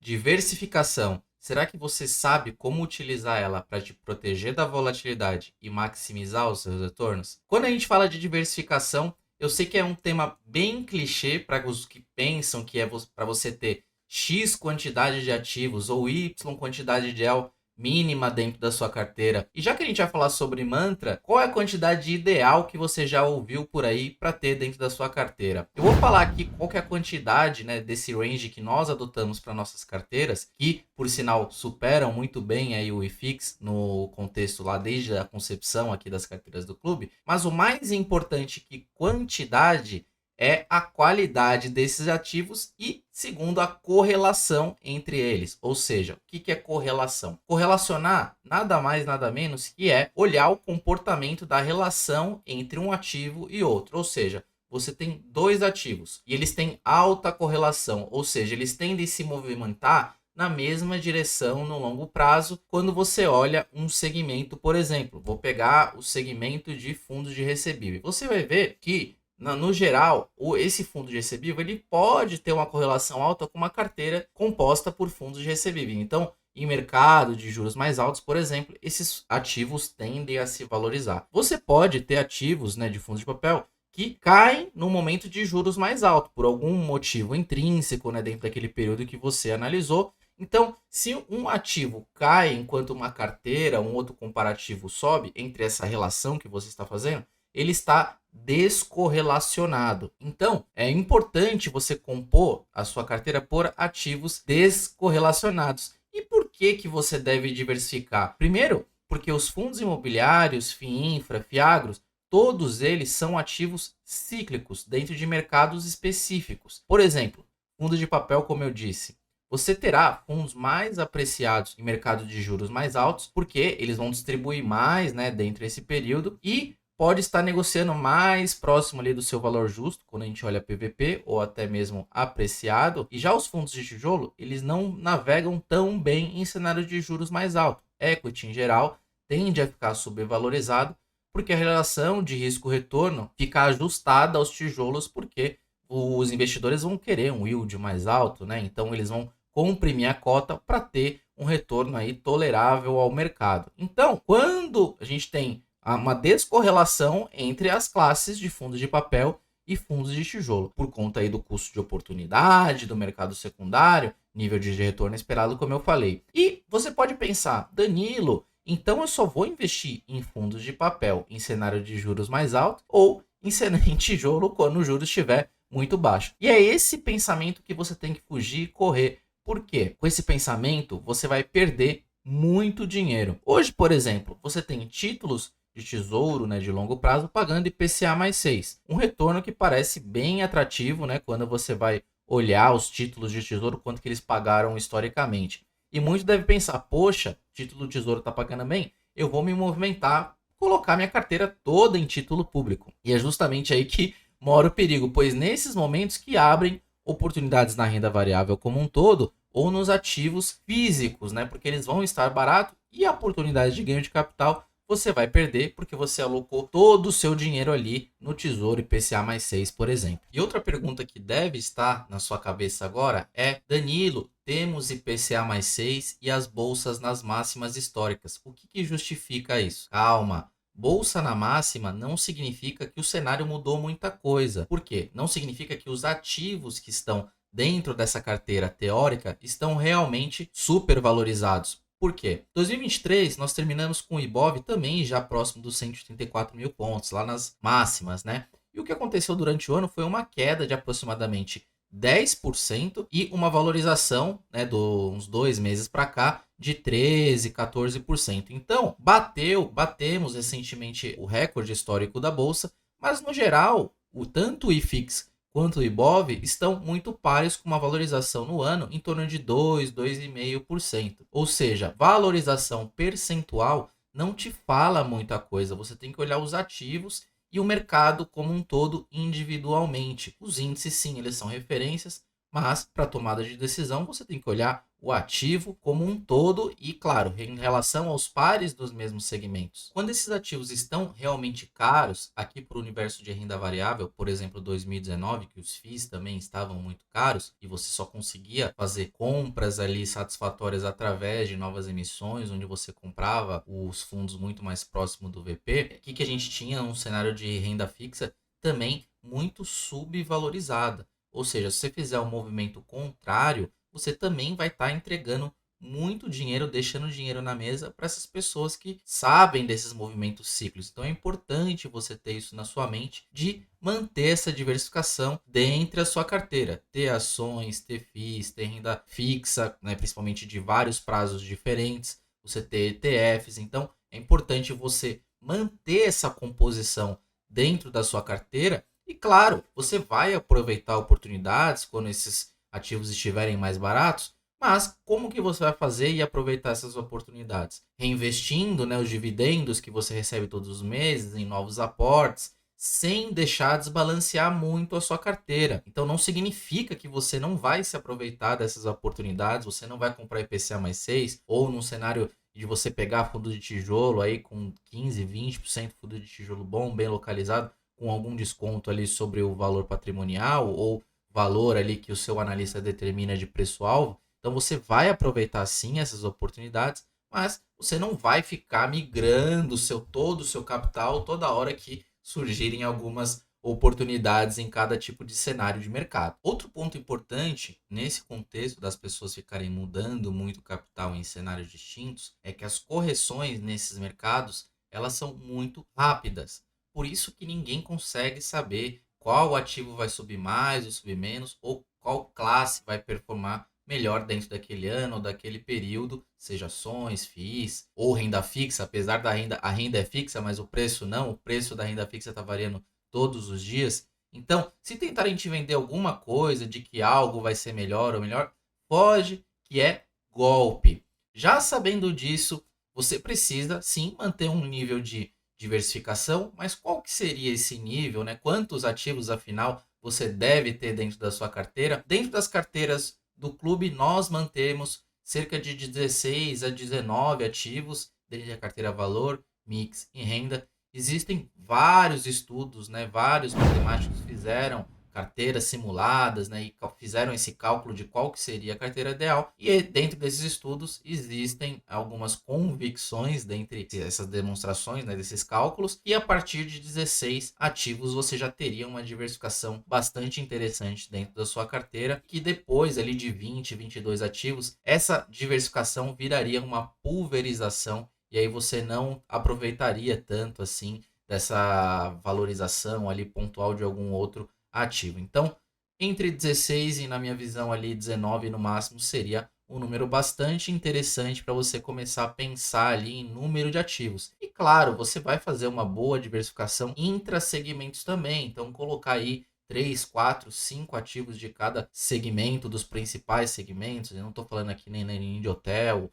Diversificação. Será que você sabe como utilizar ela para te proteger da volatilidade e maximizar os seus retornos? Quando a gente fala de diversificação, eu sei que é um tema bem clichê para os que pensam que é para você ter X quantidade de ativos ou Y quantidade de L mínima dentro da sua carteira. E já que a gente vai falar sobre mantra, qual é a quantidade ideal que você já ouviu por aí para ter dentro da sua carteira? Eu vou falar aqui qual que é a quantidade, né, desse range que nós adotamos para nossas carteiras, que por sinal superam muito bem aí o IFIX no contexto lá desde a concepção aqui das carteiras do clube. Mas o mais importante que quantidade é a qualidade desses ativos e, segundo, a correlação entre eles. Ou seja, o que é correlação? Correlacionar nada mais, nada menos que é olhar o comportamento da relação entre um ativo e outro. Ou seja, você tem dois ativos e eles têm alta correlação, ou seja, eles tendem a se movimentar na mesma direção no longo prazo quando você olha um segmento, por exemplo. Vou pegar o segmento de fundos de recebível. Você vai ver que no geral, esse fundo de recebível ele pode ter uma correlação alta com uma carteira composta por fundos de recebível. Então, em mercado de juros mais altos, por exemplo, esses ativos tendem a se valorizar. Você pode ter ativos, né, de fundos de papel que caem no momento de juros mais alto, por algum motivo intrínseco, né, dentro daquele período que você analisou. Então, se um ativo cai enquanto uma carteira, um outro comparativo sobe, entre essa relação que você está fazendo, ele está descorrelacionado. Então, é importante você compor a sua carteira por ativos descorrelacionados. E por que você deve diversificar? Primeiro, porque os fundos imobiliários, FIINFRA, FIAGROS, todos eles são ativos cíclicos dentro de mercados específicos. Por exemplo, fundo de papel, como eu disse, você terá fundos mais apreciados em mercado de juros mais altos, porque eles vão distribuir mais, né, dentro desse período, e pode estar negociando mais próximo ali do seu valor justo, quando a gente olha PVP, ou até mesmo apreciado. E já os fundos de tijolo, eles não navegam tão bem em cenário de juros mais alto. Equity, em geral, tende a ficar subvalorizado, porque a relação de risco-retorno fica ajustada aos tijolos, porque os investidores vão querer um yield mais alto, né? Então, eles vão comprimir a cota para ter um retorno aí tolerável ao mercado. Então, quando a gente tem uma descorrelação entre as classes de fundos de papel e fundos de tijolo, por conta aí do custo de oportunidade, do mercado secundário, nível de retorno esperado, como eu falei. E você pode pensar, Danilo, então eu só vou investir em fundos de papel em cenário de juros mais alto ou em tijolo quando o juros estiver muito baixo. E é esse pensamento que você tem que fugir e correr. Por quê? Com esse pensamento, você vai perder muito dinheiro. Hoje, por exemplo, você tem títulos de tesouro, né, de longo prazo, pagando IPCA mais 6. Um retorno que parece bem atrativo, né, quando você vai olhar os títulos de tesouro, quanto que eles pagaram historicamente. E muitos devem pensar, poxa, título de tesouro está pagando bem, eu vou me movimentar, colocar minha carteira toda em título público. E é justamente aí que mora o perigo, pois nesses momentos que abrem oportunidades na renda variável como um todo, ou nos ativos físicos, né, porque eles vão estar baratos e a oportunidade de ganho de capital você vai perder porque você alocou todo o seu dinheiro ali no Tesouro IPCA mais 6, por exemplo. E outra pergunta que deve estar na sua cabeça agora é, Danilo, temos IPCA mais 6 e as bolsas nas máximas históricas. O que justifica isso? Calma. Bolsa na máxima não significa que o cenário mudou muita coisa. Por quê? Não significa que os ativos que estão dentro dessa carteira teórica estão realmente supervalorizados. Por quê? 2023 nós terminamos com o Ibov também já próximo dos 184 mil pontos, lá nas máximas, né? E o que aconteceu durante o ano foi uma queda de aproximadamente 10% e uma valorização, né, uns 2 meses para cá, de 13, 14%. Então, batemos recentemente o recorde histórico da Bolsa, mas no geral, tanto o IFIX quanto o Ibov estão muito pares com uma valorização no ano em torno de 2, 2,5%. Ou seja, valorização percentual não te fala muita coisa. Você tem que olhar os ativos e o mercado como um todo individualmente. Os índices, sim, eles são referências, mas para tomada de decisão você tem que olhar o ativo como um todo e, claro, em relação aos pares dos mesmos segmentos. Quando esses ativos estão realmente caros, aqui para o universo de renda variável, por exemplo, 2019, que os FIIs também estavam muito caros e você só conseguia fazer compras ali satisfatórias através de novas emissões, onde você comprava os fundos muito mais próximo do VP, o que a gente tinha um cenário de renda fixa também muito subvalorizada. Ou seja, se você fizer um movimento contrário, você também vai estar entregando muito dinheiro, deixando dinheiro na mesa para essas pessoas que sabem desses movimentos cíclicos. Então é importante você ter isso na sua mente de manter essa diversificação dentro da sua carteira. Ter ações, ter FIIs, ter renda fixa, né, principalmente de vários prazos diferentes, você ter ETFs. Então é importante você manter essa composição dentro da sua carteira e, claro, você vai aproveitar oportunidades quando esses ativos estiverem mais baratos, mas como que você vai fazer e aproveitar essas oportunidades? Reinvestindo, né, os dividendos que você recebe todos os meses em novos aportes, sem deixar desbalancear muito a sua carteira. Então não significa que você não vai se aproveitar dessas oportunidades, você não vai comprar IPCA mais 6 ou num cenário de você pegar fundo de tijolo aí com 15, 20% fundo de tijolo bom, bem localizado, com algum desconto ali sobre o valor patrimonial ou valor ali que o seu analista determina de preço-alvo. Então você vai aproveitar sim essas oportunidades, mas você não vai ficar migrando todo o seu capital toda hora que surgirem algumas oportunidades em cada tipo de cenário de mercado. Outro ponto importante nesse contexto das pessoas ficarem mudando muito o capital em cenários distintos é que as correções nesses mercados, elas são muito rápidas. Por isso que ninguém consegue saber qual ativo vai subir mais ou subir menos, ou qual classe vai performar melhor dentro daquele ano ou daquele período, seja ações, FIIs ou renda fixa, apesar a renda é fixa, mas o preço não, o preço da renda fixa está variando todos os dias. Então, se tentarem te vender alguma coisa de que algo vai ser melhor ou melhor, foge que é golpe. Já sabendo disso, você precisa sim manter um nível de diversificação, mas qual que seria esse nível, né? Quantos ativos, afinal, você deve ter dentro da sua carteira? Dentro das carteiras do clube, nós mantemos cerca de 16 a 19 ativos dentro da carteira valor, mix e renda. Existem vários estudos, né? Vários matemáticos fizeram carteiras simuladas, né, e fizeram esse cálculo de qual que seria a carteira ideal. E dentro desses estudos existem algumas convicções dentre essas demonstrações, né, desses cálculos, e a partir de 16 ativos você já teria uma diversificação bastante interessante dentro da sua carteira, que depois ali de 20, 22 ativos, essa diversificação viraria uma pulverização e aí você não aproveitaria tanto assim dessa valorização ali pontual de algum outro ativo. Então, entre 16 e, na minha visão, ali 19 no máximo seria um número bastante interessante para você começar a pensar ali em número de ativos. E claro, você vai fazer uma boa diversificação intra-segmentos também. Então, colocar aí 3, 4, 5 ativos de cada segmento, dos principais segmentos. Eu não estou falando aqui nem de hotel,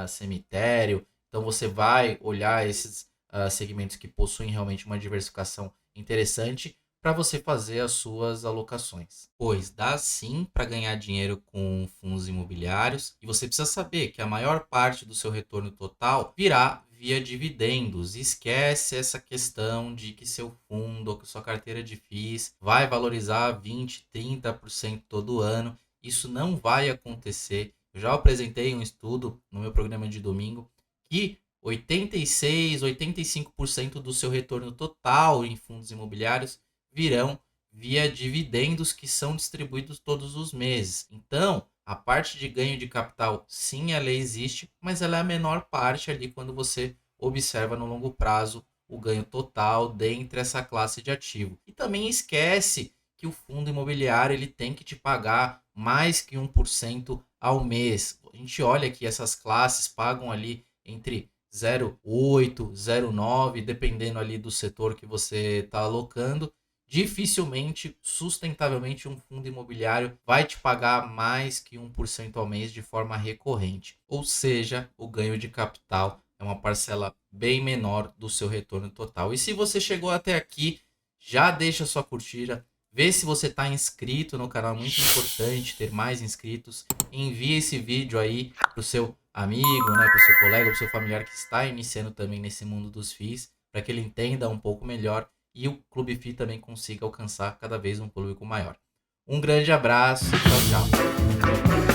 cemitério. Então, você vai olhar esses segmentos que possuem realmente uma diversificação interessante para você fazer as suas alocações. Pois dá sim para ganhar dinheiro com fundos imobiliários e você precisa saber que a maior parte do seu retorno total virá via dividendos. Esquece essa questão de que seu fundo ou que sua carteira de FIIs vai valorizar 20, 30% todo ano. Isso não vai acontecer. Eu já apresentei um estudo no meu programa de domingo que 86, 85% do seu retorno total em fundos imobiliários virão via dividendos que são distribuídos todos os meses. Então, a parte de ganho de capital, sim, ela existe, mas ela é a menor parte ali quando você observa no longo prazo o ganho total dentre essa classe de ativo. E também esquece que o fundo imobiliário ele tem que te pagar mais que 1% ao mês. A gente olha que essas classes pagam ali entre 0,8, 0,9, dependendo ali do setor que você está alocando. Dificilmente, sustentavelmente, um fundo imobiliário vai te pagar mais que 1% ao mês de forma recorrente. Ou seja, o ganho de capital é uma parcela bem menor do seu retorno total. E se você chegou até aqui, já deixa sua curtida, Vê se você está inscrito no canal, é muito importante ter mais inscritos. Envie esse vídeo aí pro seu amigo, né, pro seu colega, pro seu familiar que está iniciando também nesse mundo dos FIIs, para que ele entenda um pouco melhor e o Clube FI também consiga alcançar cada vez um público maior. Um grande abraço, tchau, tchau.